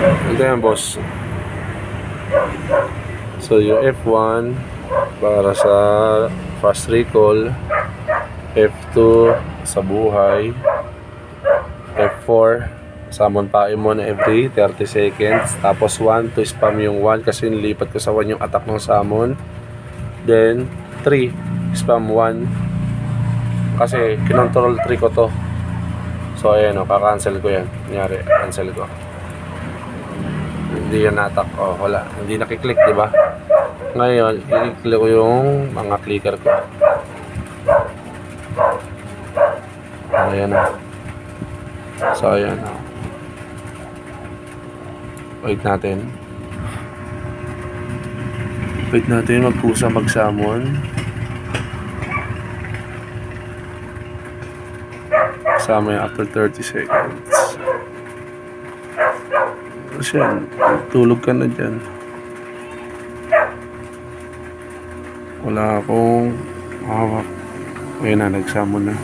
Ito yan, boss. So yung F1 para sa fast recall, F2 sa buhay, F4 summon Paimon every 30 seconds, tapos 1 to spam yung 1 kasi nilipat ko sa 1 yung attack ng summon, then 3 spam 1 kasi kinontrol 3 ko to. So ayan o, kakancel ko yan. Kunyari, cancel ko. Hindi yan na-attack. Oh, wala. Hindi nakiklik, di ba? Ngayon, i-click ko yung mga clicker ko. Ayan o. So ayan o. Wait natin. Wait natin, magpusa mag-summon. Kasama yung after 30 seconds. Kasi yan, tulog ka na dyan. Wala akong hawak. Ayun na, nag-summon na.